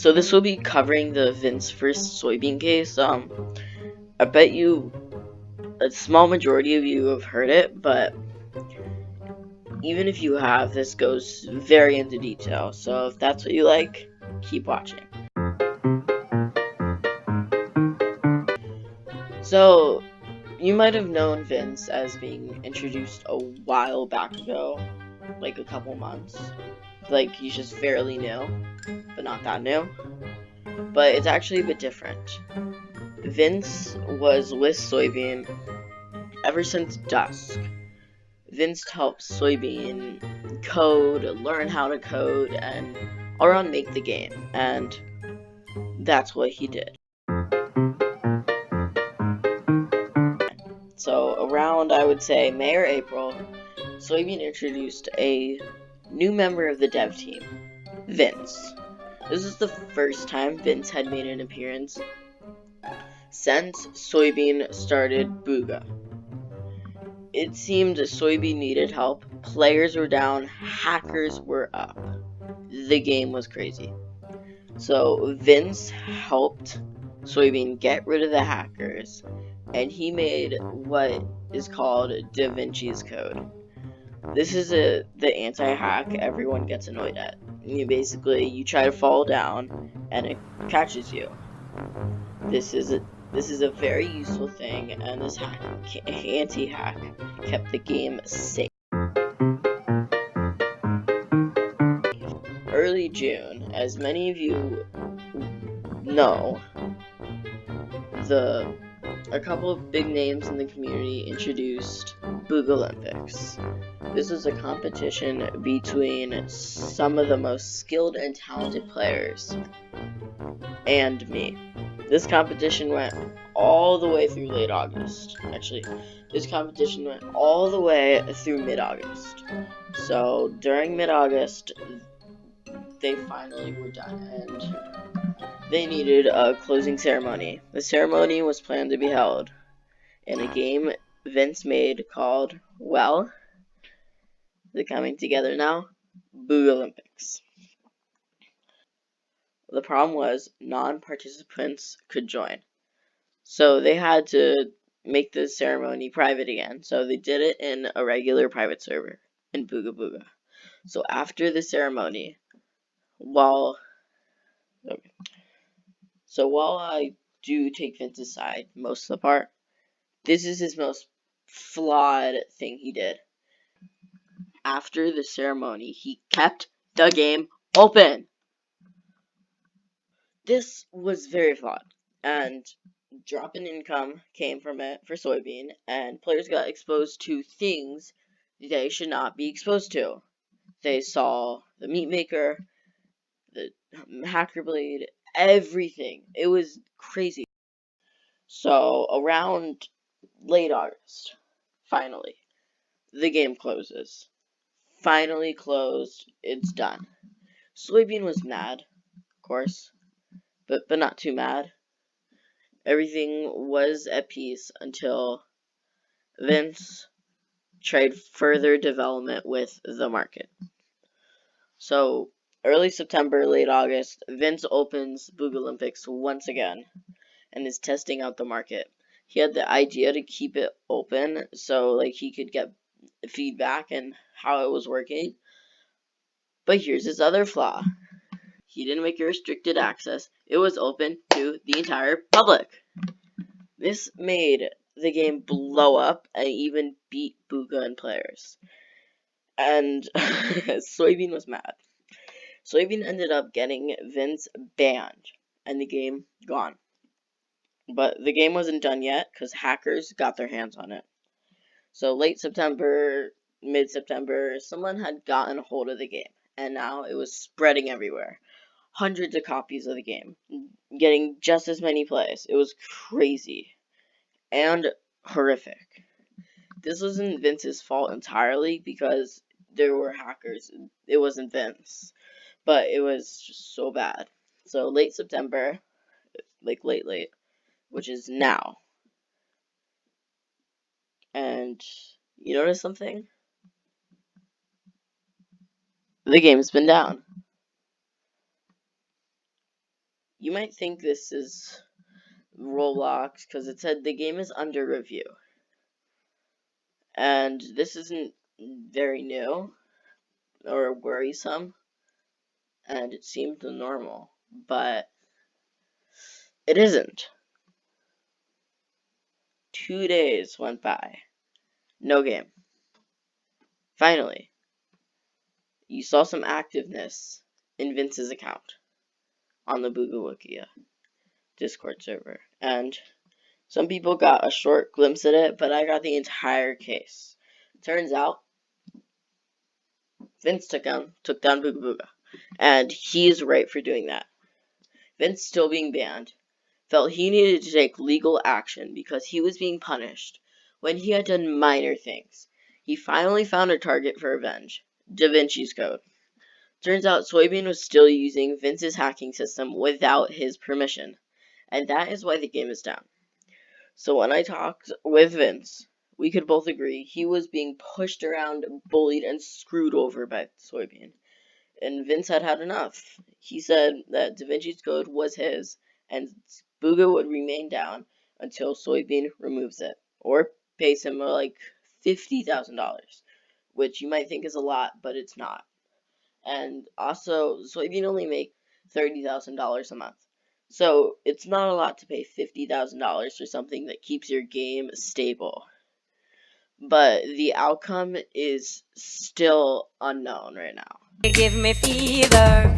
So this will be covering the Vince first Soybeen case. I bet you a small majority of you have heard it, but even if you have, this goes very into detail. So if that's what you like, keep watching. So you might have known Vince as being introduced a while back ago, like a couple months. Like he's just fairly new, but not that new. But it's actually a bit different. Vince was with Soybeen ever since dusk. Vince helped Soybeen code, learn how to code, and all around make the game. And that's what he did. So around, I would say, May or April, Soybeen introduced a new member of the dev team, Vince. This was the first time Vince had made an appearance since Soybeen started Booga. It seemed Soybeen needed help, players were down, hackers were up. The game was crazy. So Vince helped Soybeen get rid of the hackers, and he made what is called Da Vinci's Code. This is the anti-hack everyone gets annoyed at. You try to fall down, and it catches you. This is a very useful thing, and this anti-hack kept the game safe. Early June, as many of you know, a couple of big names in the community introduced Booga Olympics. This was a competition between some of the most skilled and talented players and me. This competition went all the way through late August. Actually, this competition went all the way through mid-August. So during mid-August, they finally were done, and they needed a closing ceremony. The ceremony was planned to be held in a game Vince made called, well, they're coming together now, Booga Olympics. The problem was non-participants could join. So they had to make the ceremony private again. So they did it in a regular private server in Booga Booga. So after the ceremony, while I do take Vince's side most of the part, this is his most flawed thing he did. After the ceremony, he kept the game open. This was very flawed, and drop in income came from it for Soybeen, and players got exposed to things they should not be exposed to. They saw the meat maker, the hacker blade, everything. It was crazy. So around late August, finally, the game closes. Finally closed. It's done. Soybeen was mad, of course, but not too mad. Everything was at peace until Vince tried further development with the market. So, early September, late August, Vince opens Booga Olympics once again and is testing out the market. He had the idea to keep it open so like he could get feedback and how it was working. But here's his other flaw. He didn't make it restricted access. It was open to the entire public. This made the game blow up and even beat Booga in players. And Soybeen was mad. Soybeen ended up getting Vince banned and the game gone. But the game wasn't done yet because hackers got their hands on it. So late September, mid-September, someone had gotten a hold of the game, and now it was spreading everywhere. Hundreds of copies of the game, getting just as many plays. It was crazy and horrific. This wasn't Vince's fault entirely because there were hackers. It wasn't Vince, but it was just so bad. So late September, like late, which is now. And you notice something? The game's been down. you might think this is Roblox because it said the game is under review. And this isn't very new or worrisome, and it seemed normal, but it isn't. 2 days went by. No game. Finally, you saw some activeness in Vince's account on the Booga Booga Discord server. And some people got a short glimpse at it, but I got the entire case. Turns out, Vince took down Booga Booga. And he's right for doing that. Vince, still being banned, felt he needed to take legal action because he was being punished when he had done minor things. He finally found a target for revenge: Da Vinci's Code. Turns out Soybeen was still using Vince's hacking system without his permission, and that is why the game is down. So when I talked with Vince, we could both agree he was being pushed around, bullied, and screwed over by Soybeen. And Vince had had enough. He said that Da Vinci's Code was his, and Booga would remain down until Soybeen removes it, or pays him like $50,000, which you might think is a lot, but it's not. And also, Soybeen only makes $30,000 a month. So it's not a lot to pay $50,000 for something that keeps your game stable. But the outcome is still unknown right now. Give me fever.